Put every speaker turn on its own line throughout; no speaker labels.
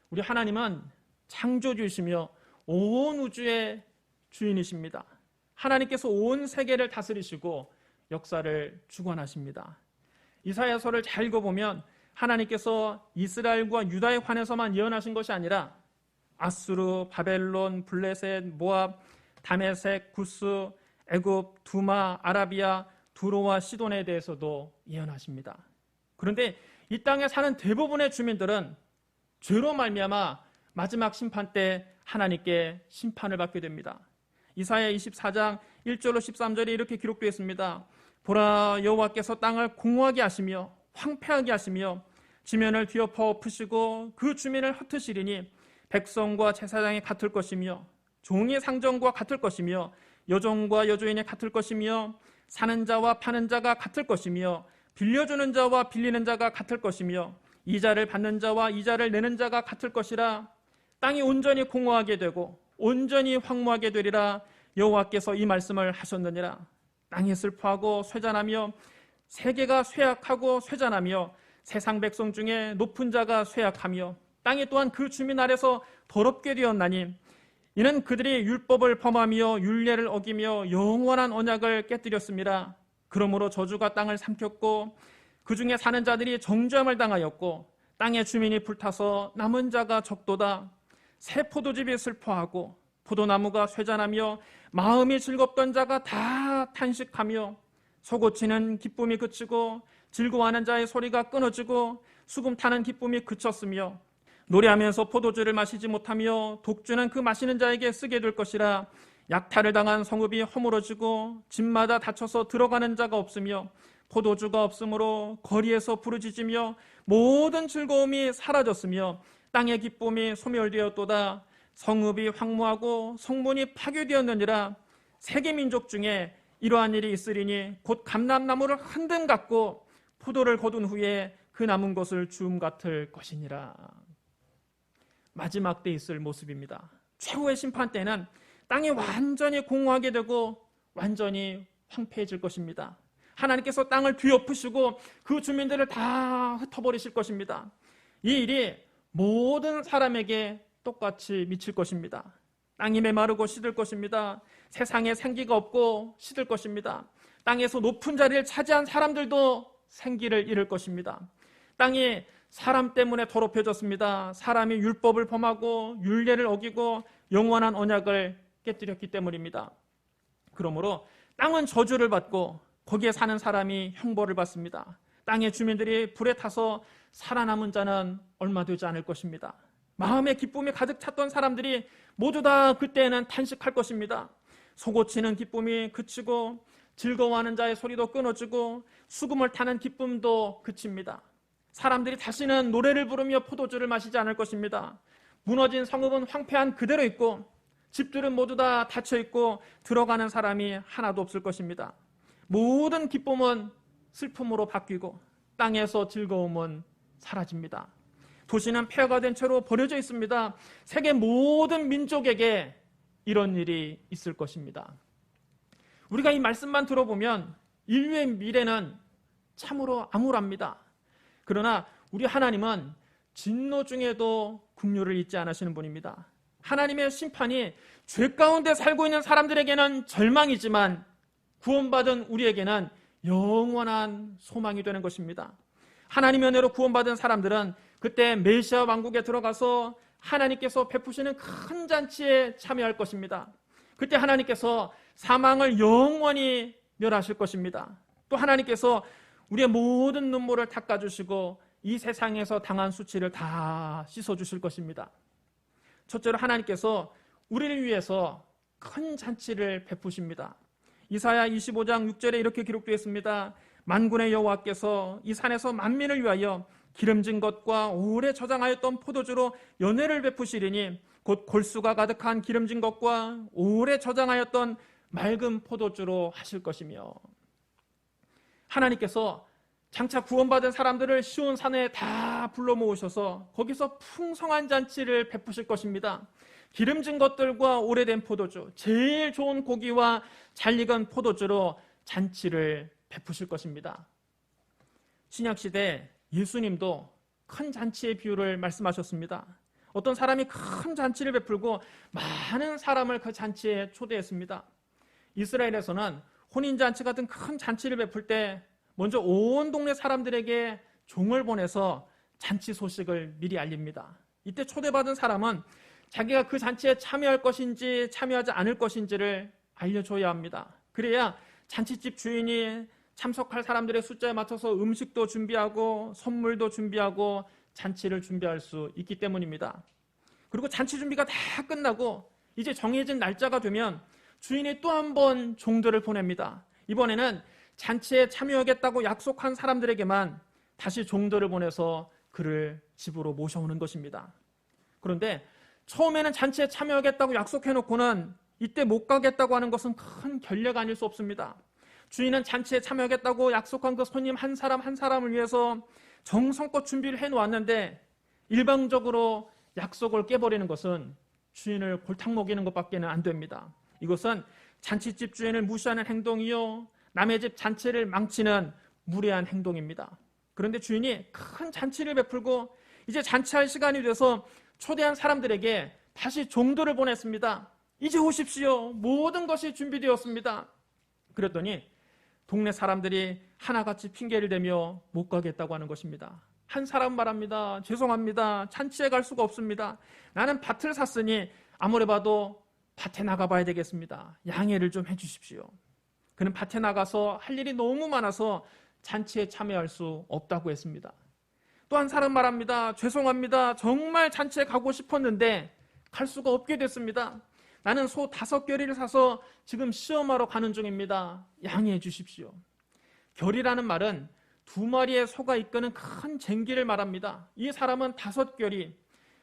우리 하나님은 창조주이시며 온 우주의 주인이십니다. 하나님께서 온 세계를 다스리시고 역사를 주관하십니다. 이사야서를 잘 읽어보면 하나님께서 이스라엘과 유다에 관해서만 예언하신 것이 아니라 아수르, 바벨론, 블레셋, 모압, 다메섹, 구스, 애굽, 두마, 아라비아, 두로와 시돈에 대해서도 예언하십니다. 그런데 이 땅에 사는 대부분의 주민들은 죄로 말미암아 마지막 심판 때 하나님께 심판을 받게 됩니다. 이사야 24장 1절로 13절에 이렇게 기록되어 있습니다. 보라, 여호와께서 땅을 공허하게 하시며 황폐하게 하시며 지면을 뒤엎어 엎으시고 그 주민을 흩으시리니 백성과 제사장이 같을 것이며 종이 상정과 같을 것이며 여종과 여주인이 같을 것이며 사는 자와 파는 자가 같을 것이며 빌려주는 자와 빌리는 자가 같을 것이며 이자를 받는 자와 이자를 내는 자가 같을 것이라. 땅이 온전히 공허하게 되고 온전히 황무하게 되리라. 여호와께서 이 말씀을 하셨느니라. 땅이 슬퍼하고 쇠잔하며 세계가 쇠약하고 쇠잔하며 세상 백성 중에 높은 자가 쇠약하며 땅이 또한 그 주민 아래서 더럽게 되었나니 이는 그들이 율법을 범하며 율례를 어기며 영원한 언약을 깨뜨렸습니다. 그러므로 저주가 땅을 삼켰고 그 중에 사는 자들이 정죄함을 당하였고 땅의 주민이 불타서 남은 자가 적도다. 새 포도즙이 슬퍼하고 포도나무가 쇠잔하며 마음이 즐겁던 자가 다 탄식하며 소고치는 기쁨이 그치고 즐거워하는 자의 소리가 끊어지고 수금 타는 기쁨이 그쳤으며 노래하면서 포도주를 마시지 못하며 독주는 그 마시는 자에게 쓰게 될 것이라. 약탈을 당한 성읍이 허물어지고 집마다 닫혀서 들어가는 자가 없으며 포도주가 없으므로 거리에서 부르짖으며 모든 즐거움이 사라졌으며 땅의 기쁨이 소멸되었도다. 성읍이 황무하고 성문이 파괴되었느니라. 세계 민족 중에 이러한 일이 있으리니 곧 감람나무를 한 등 갖고 포도를 거둔 후에 그 남은 것을 주움 같을 것이니라. 마지막 때 있을 모습입니다. 최후의 심판 때는 땅이 완전히 공허하게 되고 완전히 황폐해질 것입니다. 하나님께서 땅을 뒤엎으시고 그 주민들을 다 흩어버리실 것입니다. 이 일이 모든 사람에게 똑같이 미칠 것입니다. 땅이 메마르고 시들 것입니다. 세상에 생기가 없고 시들 것입니다. 땅에서 높은 자리를 차지한 사람들도 생기를 잃을 것입니다. 땅이 사람 때문에 더럽혀졌습니다. 사람이 율법을 범하고 율례를 어기고 영원한 언약을 깨뜨렸기 때문입니다. 그러므로 땅은 저주를 받고 거기에 사는 사람이 형벌을 받습니다. 땅의 주민들이 불에 타서 살아남은 자는 얼마 되지 않을 것입니다. 마음의 기쁨이 가득 찼던 사람들이 모두 다 그때에는 탄식할 것입니다. 소고치는 기쁨이 그치고 즐거워하는 자의 소리도 끊어지고 수금을 타는 기쁨도 그칩니다. 사람들이 다시는 노래를 부르며 포도주를 마시지 않을 것입니다. 무너진 성읍은 황폐한 그대로 있고 집들은 모두 다 닫혀 있고 들어가는 사람이 하나도 없을 것입니다. 모든 기쁨은 슬픔으로 바뀌고 땅에서 즐거움은 사라집니다. 도시는 폐허가 된 채로 버려져 있습니다. 세계 모든 민족에게 이런 일이 있을 것입니다. 우리가 이 말씀만 들어보면 인류의 미래는 참으로 암울합니다. 그러나 우리 하나님은 진노 중에도 긍휼을 잊지 않으시는 분입니다. 하나님의 심판이 죄 가운데 살고 있는 사람들에게는 절망이지만 구원받은 우리에게는 영원한 소망이 되는 것입니다. 하나님의 은혜로 구원받은 사람들은 그때 메시아 왕국에 들어가서 하나님께서 베푸시는 큰 잔치에 참여할 것입니다. 그때 하나님께서 사망을 영원히 멸하실 것입니다. 또 하나님께서 우리의 모든 눈물을 닦아주시고 이 세상에서 당한 수치를 다 씻어주실 것입니다. 첫째로 하나님께서 우리를 위해서 큰 잔치를 베푸십니다. 이사야 25장 6절에 이렇게 기록되어 있습니다. 만군의 여호와께서 이 산에서 만민을 위하여 기름진 것과 오래 저장하였던 포도주로 연회를 베푸시리니 곧 골수가 가득한 기름진 것과 오래 저장하였던 맑은 포도주로 하실 것이며, 하나님께서 장차 구원받은 사람들을 시온 산에 다 불러 모으셔서 거기서 풍성한 잔치를 베푸실 것입니다. 기름진 것들과 오래된 포도주, 제일 좋은 고기와 잘 익은 포도주로 잔치를 베푸실 것입니다. 신약시대 예수님도 큰 잔치의 비유를 말씀하셨습니다. 어떤 사람이 큰 잔치를 베풀고 많은 사람을 그 잔치에 초대했습니다. 이스라엘에서는 혼인잔치 같은 큰 잔치를 베풀 때 먼저 온 동네 사람들에게 종을 보내서 잔치 소식을 미리 알립니다. 이때 초대받은 사람은 자기가 그 잔치에 참여할 것인지 참여하지 않을 것인지를 알려줘야 합니다. 그래야 잔치집 주인이 참석할 사람들의 숫자에 맞춰서 음식도 준비하고 선물도 준비하고 잔치를 준비할 수 있기 때문입니다. 그리고 잔치 준비가 다 끝나고 이제 정해진 날짜가 되면 주인이 또 한 번 종들을 보냅니다. 이번에는 잔치에 참여하겠다고 약속한 사람들에게만 다시 종들을 보내서 그를 집으로 모셔오는 것입니다. 그런데 처음에는 잔치에 참여하겠다고 약속해놓고는 이때 못 가겠다고 하는 것은 큰 결례가 아닐 수 없습니다. 주인은 잔치에 참여하겠다고 약속한 그 손님 한 사람 한 사람을 위해서 정성껏 준비를 해놓았는데 일방적으로 약속을 깨버리는 것은 주인을 골탕 먹이는 것밖에는 안 됩니다. 이것은 잔치집 주인을 무시하는 행동이요, 남의 집 잔치를 망치는 무례한 행동입니다. 그런데 주인이 큰 잔치를 베풀고 이제 잔치할 시간이 돼서 초대한 사람들에게 다시 종들을 보냈습니다. 이제 오십시오. 모든 것이 준비되었습니다. 그랬더니 동네 사람들이 하나같이 핑계를 대며 못 가겠다고 하는 것입니다. 한 사람 말합니다. 죄송합니다. 잔치에 갈 수가 없습니다. 나는 밭을 샀으니 아무리 봐도 밭에 나가봐야 되겠습니다. 양해를 좀 해주십시오. 그는 밭에 나가서 할 일이 너무 많아서 잔치에 참여할 수 없다고 했습니다. 또 한 사람 말합니다. 죄송합니다. 정말 잔치에 가고 싶었는데 갈 수가 없게 됐습니다. 나는 소 5결이를 사서 지금 시험하러 가는 중입니다. 양해해 주십시오. 결이라는 말은 2마리의 소가 이끄는 큰 쟁기를 말합니다. 이 사람은 5결이,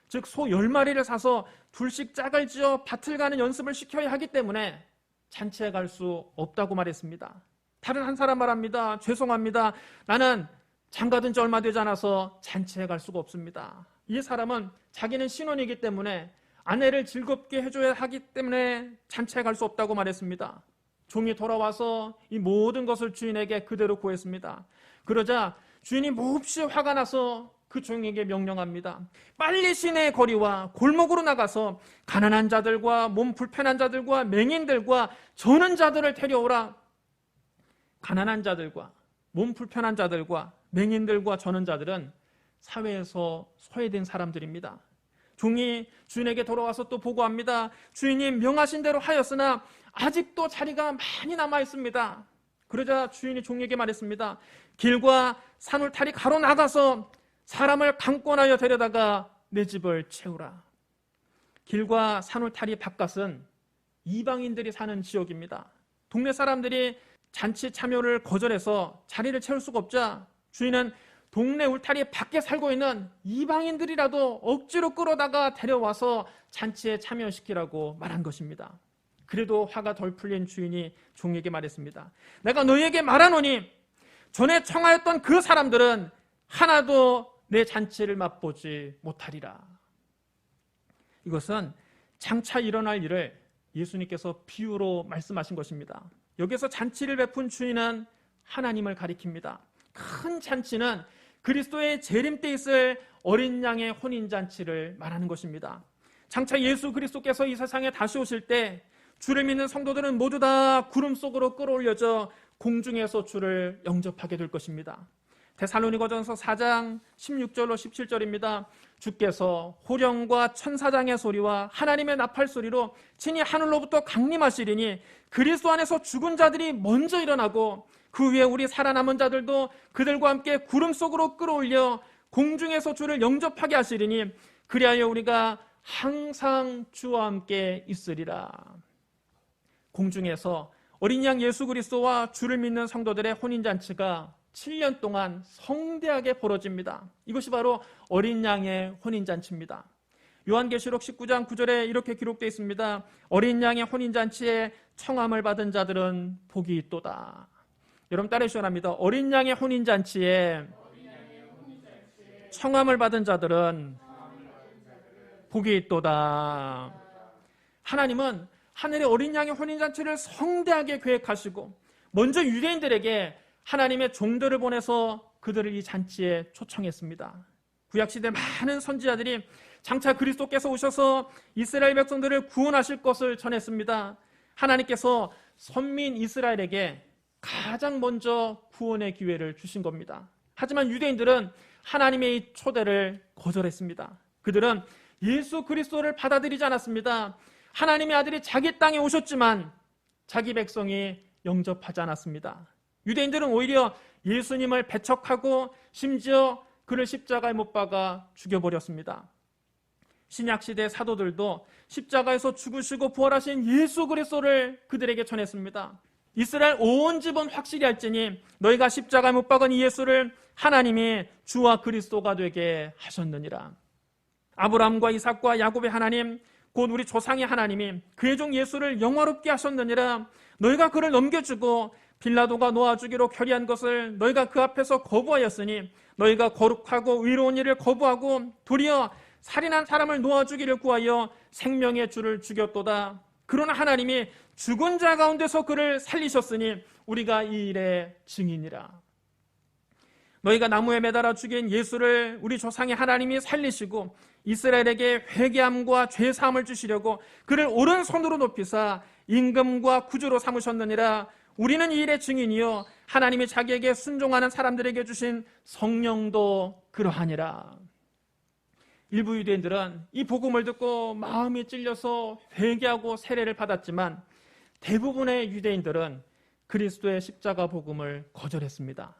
즉 소 10마리를 사서 둘씩 짝을 지어 밭을 가는 연습을 시켜야 하기 때문에 잔치에 갈 수 없다고 말했습니다. 다른 한 사람 말합니다. 죄송합니다. 나는 장가든 지 얼마 되지 않아서 잔치에 갈 수가 없습니다. 이 사람은 자기는 신혼이기 때문에 아내를 즐겁게 해줘야 하기 때문에 잔치에 갈 수 없다고 말했습니다. 종이 돌아와서 이 모든 것을 주인에게 그대로 고했습니다. 그러자 주인이 몹시 화가 나서 그 종에게 명령합니다. 빨리 시내의 거리와 골목으로 나가서 가난한 자들과 몸 불편한 자들과 맹인들과 저는 자들을 데려오라. 가난한 자들과 몸 불편한 자들과 맹인들과 저는 자들은 사회에서 소외된 사람들입니다. 종이 주인에게 돌아와서 또 보고합니다. 주인님 명하신 대로 하였으나 아직도 자리가 많이 남아 있습니다. 그러자 주인이 종에게 말했습니다. 길과 산울타리 가로나가서 사람을 강권하여 데려다가 내 집을 채우라. 길과 산울타리 바깥은 이방인들이 사는 지역입니다. 동네 사람들이 잔치 참여를 거절해서 자리를 채울 수가 없자 주인은 동네 울타리 밖에 살고 있는 이방인들이라도 억지로 끌어다가 데려와서 잔치에 참여시키라고 말한 것입니다. 그래도 화가 덜 풀린 주인이 종에게 말했습니다. 내가 너희에게 말하노니 전에 청하였던 그 사람들은 하나도 내 잔치를 맛보지 못하리라. 이것은 장차 일어날 일을 예수님께서 비유로 말씀하신 것입니다. 여기서 잔치를 베푼 주인은 하나님을 가리킵니다. 큰 잔치는 그리스도의 재림 때 있을 어린 양의 혼인잔치를 말하는 것입니다. 장차 예수 그리스도께서 이 세상에 다시 오실 때 주를 믿는 성도들은 모두 다 구름 속으로 끌어올려져 공중에서 주를 영접하게 될 것입니다. 데살로니가전서 4장 16절로 17절입니다. 주께서 호령과 천사장의 소리와 하나님의 나팔 소리로 친히 하늘로부터 강림하시리니 그리스도 안에서 죽은 자들이 먼저 일어나고 그 위에 우리 살아남은 자들도 그들과 함께 구름 속으로 끌어올려 공중에서 주를 영접하게 하시리니 그리하여 우리가 항상 주와 함께 있으리라. 공중에서 어린 양 예수 그리스도와 주를 믿는 성도들의 혼인잔치가 7년 동안 성대하게 벌어집니다. 이것이 바로 어린 양의 혼인잔치입니다. 요한계시록 19장 9절에 이렇게 기록되어 있습니다. 어린 양의 혼인잔치에 청함을 받은 자들은 복이 있도다. 여러분 따라 시원합니다. 어린 양의 혼인잔치에 청함을 받은 자들은 복이 있도다. 하나님은 하늘의 어린 양의 혼인잔치를 성대하게 계획하시고 먼저 유대인들에게 하나님의 종들을 보내서 그들을 이 잔치에 초청했습니다. 구약시대 많은 선지자들이 장차 그리스도께서 오셔서 이스라엘 백성들을 구원하실 것을 전했습니다. 하나님께서 선민 이스라엘에게 가장 먼저 구원의 기회를 주신 겁니다. 하지만 유대인들은 하나님의 이 초대를 거절했습니다. 그들은 예수 그리스도를 받아들이지 않았습니다. 하나님의 아들이 자기 땅에 오셨지만 자기 백성이 영접하지 않았습니다. 유대인들은 오히려 예수님을 배척하고 심지어 그를 십자가에 못 박아 죽여버렸습니다. 신약시대 사도들도 십자가에서 죽으시고 부활하신 예수 그리스도를 그들에게 전했습니다. 이스라엘 온 집은 확실히 알지니 너희가 십자가에 못 박은 이 예수를 하나님이 주와 그리스도가 되게 하셨느니라. 아브라함과 이삭과 야곱의 하나님 곧 우리 조상의 하나님이 그의 종 예수를 영화롭게 하셨느니라. 너희가 그를 넘겨주고 빌라도가 놓아주기로 결의한 것을 너희가 그 앞에서 거부하였으니 너희가 거룩하고 의로운 일을 거부하고 도리어 살인한 사람을 놓아주기를 구하여 생명의 주를 죽였도다. 그러나 하나님이 죽은 자 가운데서 그를 살리셨으니 우리가 이 일의 증인이라. 너희가 나무에 매달아 죽인 예수를 우리 조상의 하나님이 살리시고 이스라엘에게 회개함과 죄사함을 주시려고 그를 오른손으로 높이사 임금과 구주로 삼으셨느니라. 우리는 이 일의 증인이요 하나님이 자기에게 순종하는 사람들에게 주신 성령도 그러하니라. 일부 유대인들은 이 복음을 듣고 마음이 찔려서 회개하고 세례를 받았지만 대부분의 유대인들은 그리스도의 십자가 복음을 거절했습니다.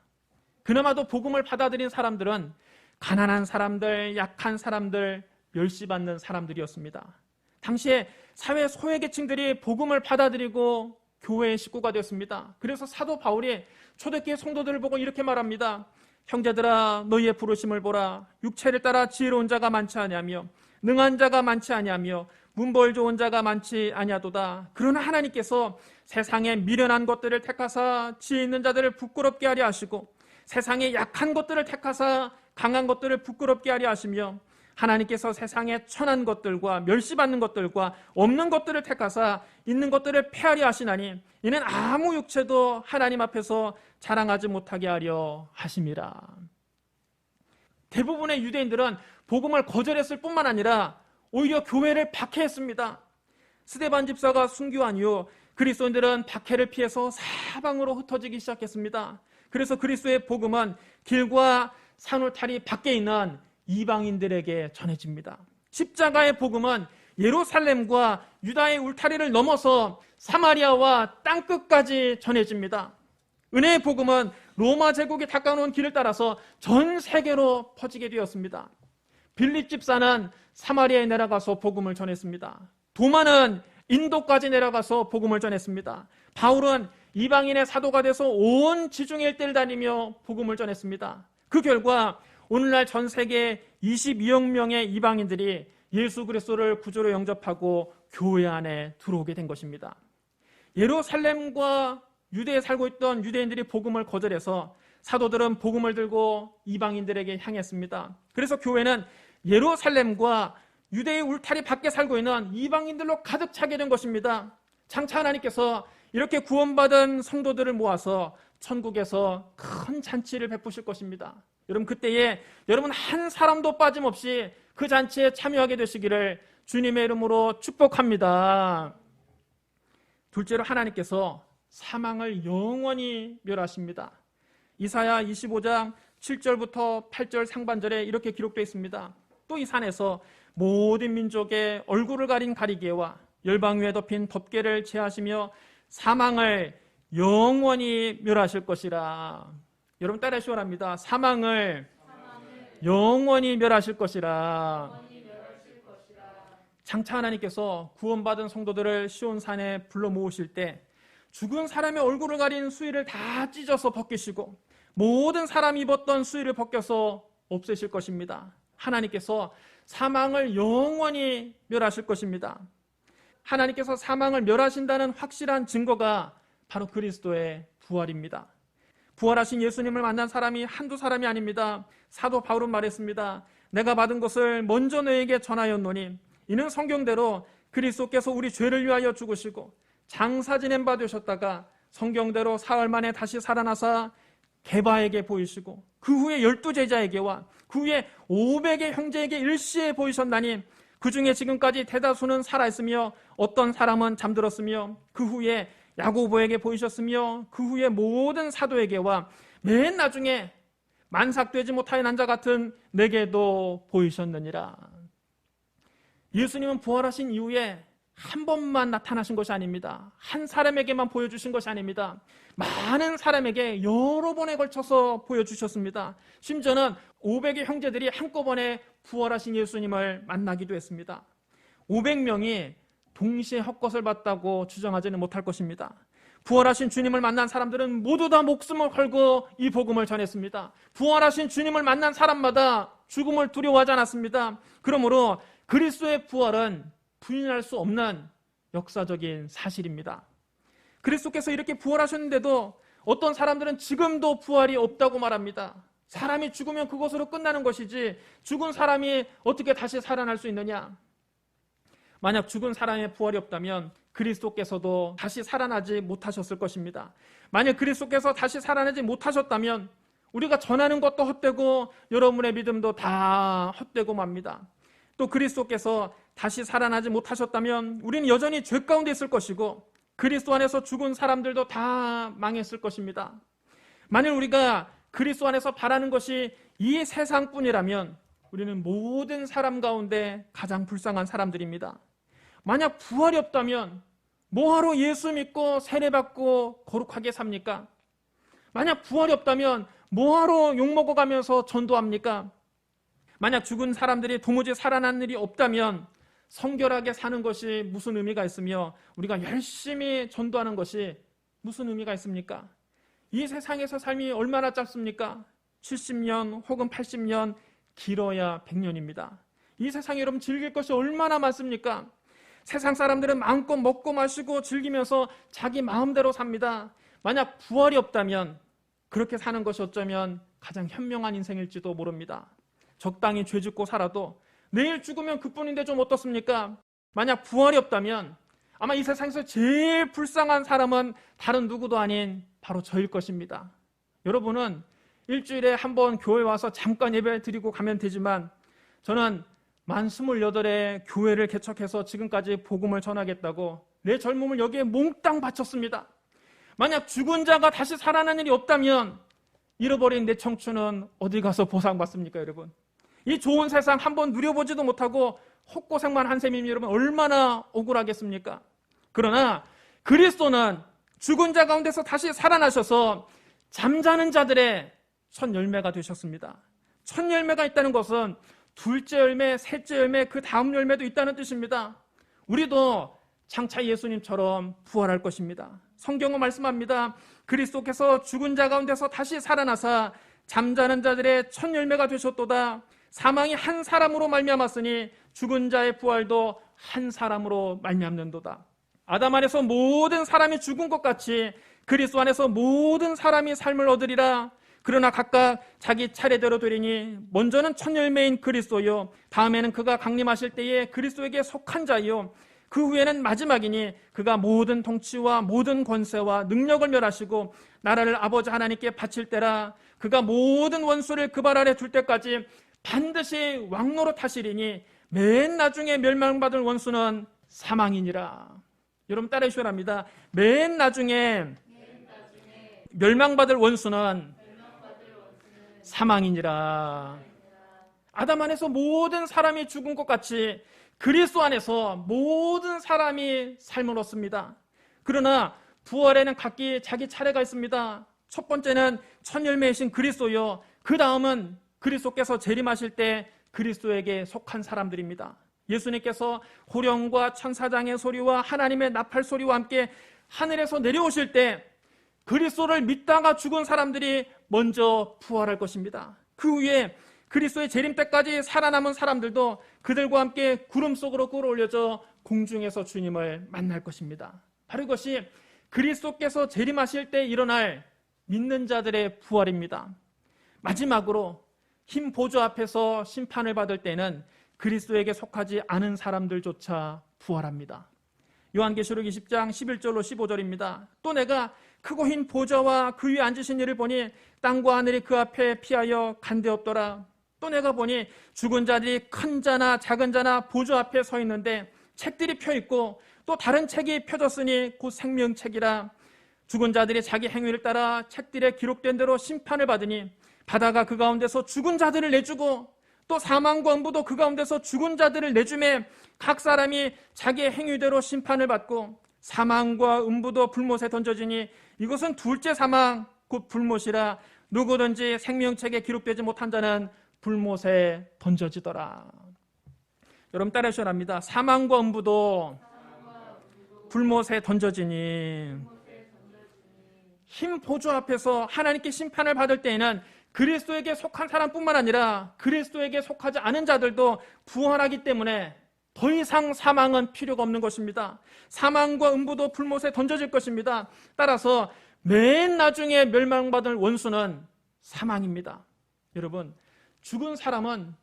그나마도 복음을 받아들인 사람들은 가난한 사람들, 약한 사람들, 멸시받는 사람들이었습니다. 당시에 사회 소외계층들이 복음을 받아들이고 교회의 식구가 되었습니다. 그래서 사도 바울이 초대교회 성도들을 보고 이렇게 말합니다. 형제들아 너희의 부르심을 보라. 육체를 따라 지혜로운 자가 많지 아니하며 능한 자가 많지 아니하며 문벌 좋은 자가 많지 아니하도다. 그러나 하나님께서 세상에 미련한 것들을 택하사 지혜 있는 자들을 부끄럽게 하려 하시고 세상에 약한 것들을 택하사 강한 것들을 부끄럽게 하려 하시며 하나님께서 세상에 천한 것들과 멸시받는 것들과 없는 것들을 택하사 있는 것들을 폐하려 하시나니 이는 아무 육체도 하나님 앞에서 자랑하지 못하게 하려 하심이라. 대부분의 유대인들은 복음을 거절했을 뿐만 아니라 오히려 교회를 박해했습니다. 스데반 집사가 순교한 이후 그리스도인들은 박해를 피해서 사방으로 흩어지기 시작했습니다. 그래서 그리스도의 복음은 길과 산울타리 밖에 있는 이방인들에게 전해집니다. 십자가의 복음은 예루살렘과 유다의 울타리를 넘어서 사마리아와 땅끝까지 전해집니다. 은혜의 복음은 로마 제국이 닦아놓은 길을 따라서 전 세계로 퍼지게 되었습니다. 빌립 집사는 사마리아에 내려가서 복음을 전했습니다. 도마는 인도까지 내려가서 복음을 전했습니다. 바울은 이방인의 사도가 돼서 온 지중해 일대를 다니며 복음을 전했습니다. 그 결과 오늘날 전 세계 22억 명의 이방인들이 예수 그리스도를 구주로 영접하고 교회 안에 들어오게 된 것입니다. 예루살렘과 유대에 살고 있던 유대인들이 복음을 거절해서 사도들은 복음을 들고 이방인들에게 향했습니다. 그래서 교회는 예루살렘과 유대의 울타리 밖에 살고 있는 이방인들로 가득 차게 된 것입니다. 장차 하나님께서 이렇게 구원받은 성도들을 모아서 천국에서 큰 잔치를 베푸실 것입니다. 여러분 그때에 여러분 한 사람도 빠짐없이 그 잔치에 참여하게 되시기를 주님의 이름으로 축복합니다. 둘째로 하나님께서 사망을 영원히 멸하십니다. 이사야 25장 7절부터 8절 상반절에 이렇게 기록되어 있습니다. 또 이 산에서 모든 민족의 얼굴을 가린 가리개와 열방 위에 덮인 덮개를 제하시며 사망을 영원히 멸하실 것이라. 여러분 따라 시원합니다. 사망을 영원히 멸하실 것이라. 장차 하나님께서 구원받은 성도들을 시온산에 불러 모으실 때 죽은 사람의 얼굴을 가린 수의를 다 찢어서 벗기시고 모든 사람이 입었던 수의를 벗겨서 없애실 것입니다. 하나님께서 사망을 영원히 멸하실 것입니다. 하나님께서 사망을 멸하신다는 확실한 증거가 바로 그리스도의 부활입니다. 부활하신 예수님을 만난 사람이 한두 사람이 아닙니다. 사도 바울은 말했습니다. 내가 받은 것을 먼저 너에게 전하였노니 이는 성경대로 그리스도께서 우리 죄를 위하여 죽으시고 장사 지낸 바 되셨다가 성경대로 사흘 만에 다시 살아나사 게바에게 보이시고 그 후에 12 제자에게와 그 후에 500의 형제에게 일시에 보이셨나니 그 중에 지금까지 대다수는 살아있으며 어떤 사람은 잠들었으며 그 후에 야고보에게 보이셨으며 그 후에 모든 사도에게와 맨 나중에 만삭되지 못하여 난 자 같은 내게도 보이셨느니라. 예수님은 부활하신 이후에 한 번만 나타나신 것이 아닙니다. 한 사람에게만 보여주신 것이 아닙니다. 많은 사람에게 여러 번에 걸쳐서 보여주셨습니다. 심지어는 500의 형제들이 한꺼번에 부활하신 예수님을 만나기도 했습니다. 500명이 동시에 헛것을 봤다고 주장하지는 못할 것입니다. 부활하신 주님을 만난 사람들은 모두 다 목숨을 걸고 이 복음을 전했습니다. 부활하신 주님을 만난 사람마다 죽음을 두려워하지 않았습니다. 그러므로 그리스도의 부활은 부인할 수 없는 역사적인 사실입니다. 그리스도께서 이렇게 부활하셨는데도 어떤 사람들은 지금도 부활이 없다고 말합니다. 사람이 죽으면 그것으로 끝나는 것이지 죽은 사람이 어떻게 다시 살아날 수 있느냐? 만약 죽은 사람의 부활이 없다면 그리스도께서도 다시 살아나지 못하셨을 것입니다. 만약 그리스도께서 다시 살아나지 못하셨다면 우리가 전하는 것도 헛되고 여러분의 믿음도 다 헛되고 맙니다. 또 그리스도께서 다시 살아나지 못하셨다면 우리는 여전히 죄 가운데 있을 것이고 그리스도 안에서 죽은 사람들도 다 망했을 것입니다. 만일 우리가 그리스도 안에서 바라는 것이 이 세상뿐이라면 우리는 모든 사람 가운데 가장 불쌍한 사람들입니다. 만약 부활이 없다면 뭐하러 예수 믿고 세례받고 거룩하게 삽니까? 만약 부활이 없다면 뭐하러 욕먹어가면서 전도합니까? 만약 죽은 사람들이 도무지 살아난 일이 없다면 성결하게 사는 것이 무슨 의미가 있으며 우리가 열심히 전도하는 것이 무슨 의미가 있습니까? 이 세상에서 삶이 얼마나 짧습니까? 70년 혹은 80년, 길어야 100년입니다. 이 세상에 여러분 즐길 것이 얼마나 많습니까? 세상 사람들은 마음껏 먹고 마시고 즐기면서 자기 마음대로 삽니다. 만약 부활이 없다면 그렇게 사는 것이 어쩌면 가장 현명한 인생일지도 모릅니다. 적당히 죄 짓고 살아도 내일 죽으면 그뿐인데 좀 어떻습니까? 만약 부활이 없다면 아마 이 세상에서 제일 불쌍한 사람은 다른 누구도 아닌 바로 저일 것입니다. 여러분은 일주일에 한 번 교회 와서 잠깐 예배 드리고 가면 되지만 저는 만 28에 교회를 개척해서 지금까지 복음을 전하겠다고 내 젊음을 여기에 몽땅 바쳤습니다. 만약 죽은 자가 다시 살아나는 일이 없다면 잃어버린 내 청춘은 어디 가서 보상받습니까, 여러분? 이 좋은 세상 한번 누려보지도 못하고 헛고생만 한 셈이면 여러분 얼마나 억울하겠습니까? 그러나 그리스도는 죽은 자 가운데서 다시 살아나셔서 잠자는 자들의 첫 열매가 되셨습니다. 첫 열매가 있다는 것은 둘째 열매, 셋째 열매, 그 다음 열매도 있다는 뜻입니다. 우리도 장차 예수님처럼 부활할 것입니다. 성경은 말씀합니다. 그리스도께서 죽은 자 가운데서 다시 살아나사 잠자는 자들의 첫 열매가 되셨도다. 사망이 한 사람으로 말미암았으니 죽은 자의 부활도 한 사람으로 말미암는도다. 아담 안에서 모든 사람이 죽은 것 같이 그리스도 안에서 모든 사람이 삶을 얻으리라. 그러나 각각 자기 차례대로 되리니 먼저는 첫 열매인 그리스도요, 다음에는 그가 강림하실 때에 그리스도에게 속한 자요, 그 후에는 마지막이니 그가 모든 통치와 모든 권세와 능력을 멸하시고 나라를 아버지 하나님께 바칠 때라. 그가 모든 원수를 그 발 아래 둘 때까지 반드시 왕노릇하시리니 맨 나중에 멸망받을 원수는 사망이니라. 여러분 따라해 주셔야 합니다. 맨 나중에 멸망받을 원수는 사망이니라. 아담 안에서 모든 사람이 죽은 것 같이 그리스도 안에서 모든 사람이 삶을 얻습니다. 그러나 부활에는 각기 자기 차례가 있습니다. 첫 번째는 첫 열매이신 그리스도요, 그 다음은 그리스도께서 재림하실 때 그리스도에게 속한 사람들입니다. 예수님께서 호령과 천사장의 소리와 하나님의 나팔 소리와 함께 하늘에서 내려오실 때 그리스도를 믿다가 죽은 사람들이 먼저 부활할 것입니다. 그 후에 그리스도의 재림 때까지 살아남은 사람들도 그들과 함께 구름 속으로 끌어올려져 공중에서 주님을 만날 것입니다. 바로 이것이 그리스도께서 재림하실 때 일어날 믿는 자들의 부활입니다. 마지막으로 흰 보좌 앞에서 심판을 받을 때는 그리스도에게 속하지 않은 사람들조차 부활합니다. 요한계시록 20장 11절로 15절입니다. 또 내가 크고 흰 보좌와 그 위에 앉으신 이를 보니 땅과 하늘이 그 앞에 피하여 간데없더라. 또 내가 보니 죽은 자들이 큰 자나 작은 자나 보좌 앞에 서 있는데 책들이 펴 있고 또 다른 책이 펴졌으니 곧 생명책이라. 죽은 자들이 자기 행위를 따라 책들에 기록된 대로 심판을 받으니 바다가 그 가운데서 죽은 자들을 내주고 또 사망과 음부도 그 가운데서 죽은 자들을 내주매 각 사람이 자기의 행위대로 심판을 받고 사망과 음부도 불못에 던져지니 이것은 둘째 사망 곧 불못이라. 누구든지 생명책에 기록되지 못한 자는 불못에 던져지더라. 여러분 따라 하셔랍니다. 사망과 음부도 불못에 던져지니. 흰 보좌 앞에서 하나님께 심판을 받을 때에는 그리스도에게 속한 사람뿐만 아니라 그리스도에게 속하지 않은 자들도 부활하기 때문에 더 이상 사망은 필요가 없는 것입니다. 사망과 음부도 불못에 던져질 것입니다. 따라서 맨 나중에 멸망받을 원수는 사망입니다. 여러분, 죽은 사람은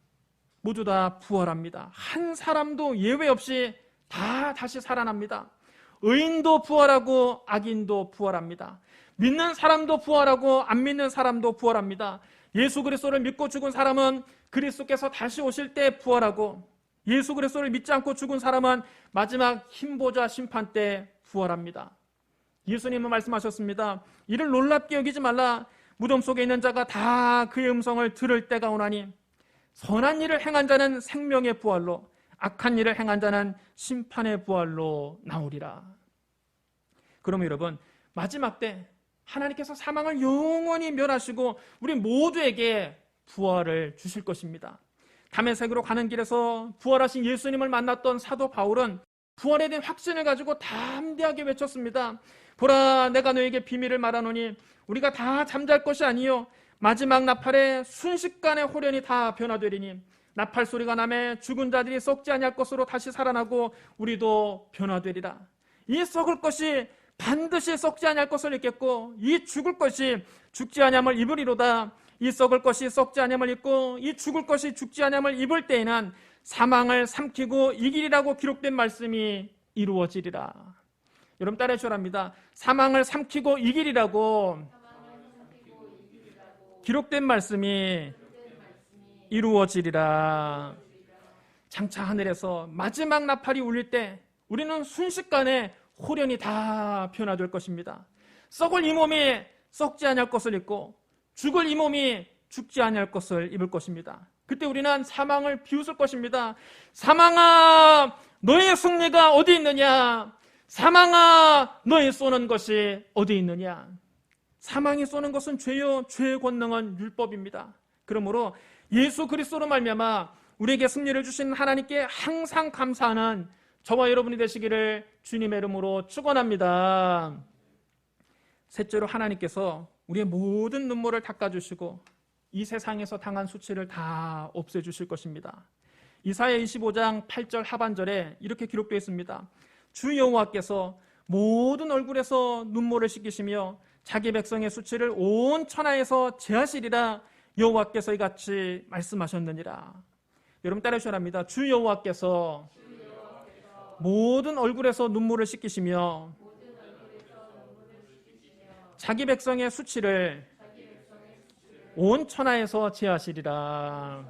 모두 다 부활합니다. 한 사람도 예외 없이 다 다시 살아납니다. 의인도 부활하고 악인도 부활합니다. 믿는 사람도 부활하고 안 믿는 사람도 부활합니다. 예수 그리스도를 믿고 죽은 사람은 그리스도께서 다시 오실 때 부활하고 예수 그리스도를 믿지 않고 죽은 사람은 마지막 흰보좌 심판 때 부활합니다. 예수님은 말씀하셨습니다. 이를 놀랍게 여기지 말라. 무덤 속에 있는 자가 다 그의 음성을 들을 때가 오나니 선한 일을 행한 자는 생명의 부활로 악한 일을 행한 자는 심판의 부활로 나오리라. 그럼 여러분, 마지막 때 하나님께서 사망을 영원히 멸하시고 우리 모두에게 부활을 주실 것입니다. 다메섹으로 가는 길에서 부활하신 예수님을 만났던 사도 바울은 부활에 대한 확신을 가지고 담대하게 외쳤습니다. 보라, 내가 너에게 비밀을 말하노니 우리가 다 잠잘 것이 아니요 마지막 나팔에 순식간에 호련히 다 변화되리니 나팔 소리가 나매 죽은 자들이 썩지 아니할 것으로 다시 살아나고 우리도 변화되리라. 이 썩을 것이 반드시 썩지 아니할 것을 입겠고 이 죽을 것이 죽지 아니함을 입으리로다. 이 썩을 것이 썩지 아니함을 입고 이 죽을 것이 죽지 아니함을 입을 때에는 사망을 삼키고 이기리라고 기록된 말씀이 이루어지리라. 여러분 따라해 주랍니다. 사망을 삼키고 이기리라고 기록된 말씀이 이루어지리라. 장차 하늘에서 마지막 나팔이 울릴 때 우리는 순식간에 호련히 다 변화될 것입니다. 썩을 이 몸이 썩지 아니할 것을 입고 죽을 이 몸이 죽지 아니할 것을 입을 것입니다. 그때 우리는 사망을 비웃을 것입니다. 사망아, 너의 승리가 어디 있느냐? 사망아, 너의 쏘는 것이 어디 있느냐? 사망이 쏘는 것은 죄요, 죄의 권능은 율법입니다. 그러므로 예수 그리스도로 말미암아 우리에게 승리를 주신 하나님께 항상 감사하는 저와 여러분이 되시기를 주님의 이름으로 축원합니다. 셋째로 하나님께서 우리의 모든 눈물을 닦아주시고 이 세상에서 당한 수치를 다 없애주실 것입니다. 이사야 25장 8절 하반절에 이렇게 기록되어 있습니다. 주 여호와께서 모든 얼굴에서 눈물을 씻기시며 자기 백성의 수치를 온 천하에서 제하시리라. 여호와께서 이같이 말씀하셨느니라. 여러분 따라 주랍니다. 주 여호와께서 모든 얼굴에서 눈물을 씻기시며 자기 백성의 수치를 온 천하에서 제하시리라.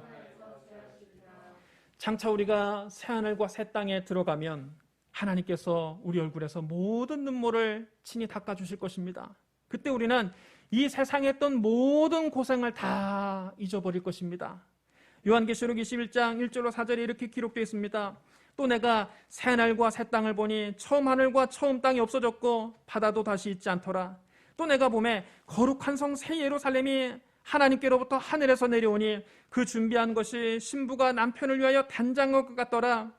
장차 우리가 새하늘과 새 땅에 들어가면 하나님께서 우리 얼굴에서 모든 눈물을 친히 닦아주실 것입니다. 그때 우리는 이 세상에 했던 모든 고생을 다 잊어버릴 것입니다. 요한계시록 21장 1절로 4절에 이렇게 기록되어 있습니다. 또 내가 새 하늘과 새 땅을 보니 처음 하늘과 처음 땅이 없어졌고 바다도 다시 있지 않더라. 또 내가 보매 거룩한 성 새 예루살렘이 하나님께로부터 하늘에서 내려오니 그 준비한 것이 신부가 남편을 위하여 단장한 것 같더라.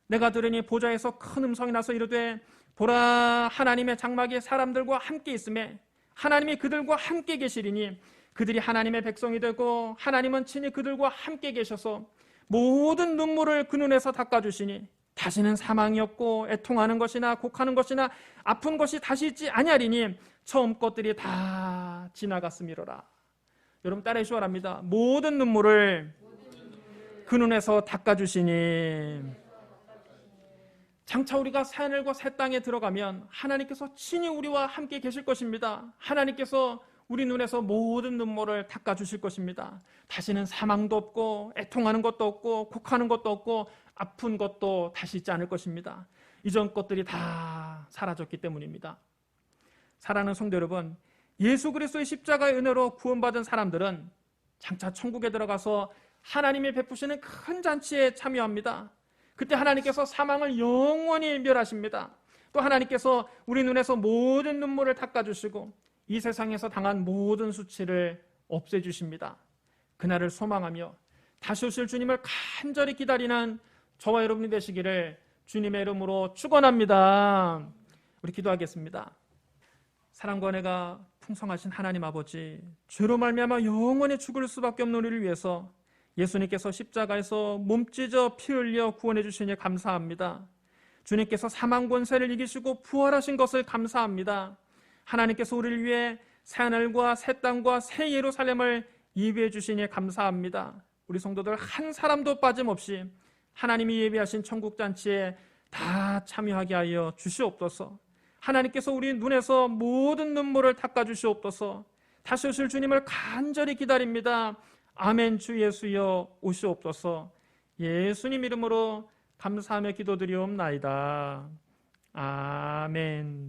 내가 들으니 보좌에서 큰 음성이 나서 이르되 보라, 하나님의 장막이 사람들과 함께 있으매 하나님이 그들과 함께 계시리니 그들이 하나님의 백성이 되고 하나님은 친히 그들과 함께 계셔서 모든 눈물을 그 눈에서 닦아주시니 다시는 사망이 없고 애통하는 것이나 곡하는 것이나 아픈 것이 다시 있지 아니하리니 처음 것들이 다 지나갔음이로라. 여러분 따라해 주시기 바랍니다. 모든 눈물을 그 눈에서 닦아주시니 장차 우리가 새하늘과 새 땅에 들어가면 하나님께서 친히 우리와 함께 계실 것입니다. 하나님께서 우리 눈에서 모든 눈물을 닦아주실 것입니다. 다시는 사망도 없고 애통하는 것도 없고 곡하는 것도 없고 아픈 것도 다시 있지 않을 것입니다. 이전 것들이 다 사라졌기 때문입니다. 사랑하는 성도 여러분, 예수 그리스도의 십자가의 은혜로 구원받은 사람들은 장차 천국에 들어가서 하나님이 베푸시는 큰 잔치에 참여합니다. 그때 하나님께서 사망을 영원히 멸하십니다. 또 하나님께서 우리 눈에서 모든 눈물을 닦아주시고 이 세상에서 당한 모든 수치를 없애주십니다. 그날을 소망하며 다시 오실 주님을 간절히 기다리는 저와 여러분이 되시기를 주님의 이름으로 축원합니다. 우리 기도하겠습니다. 사랑과 은혜가 풍성하신 하나님 아버지, 죄로 말미암아 영원히 죽을 수밖에 없는 우리를 위해서 예수님께서 십자가에서 몸찢어 피 흘려 구원해 주시니 감사합니다. 주님께서 사망 권세를 이기시고 부활하신 것을 감사합니다. 하나님께서 우리를 위해 새하늘과 새 땅과 새 예루살렘을 예비해 주시니 감사합니다. 우리 성도들 한 사람도 빠짐없이 하나님이 예비하신 천국잔치에 다 참여하게 하여 주시옵소서. 하나님께서 우리 눈에서 모든 눈물을 닦아주시옵소서. 다시 오실 주님을 간절히 기다립니다. 아멘. 주 예수여 오시옵소서. 예수님 이름으로 감사하며 기도드리옵나이다. 아멘.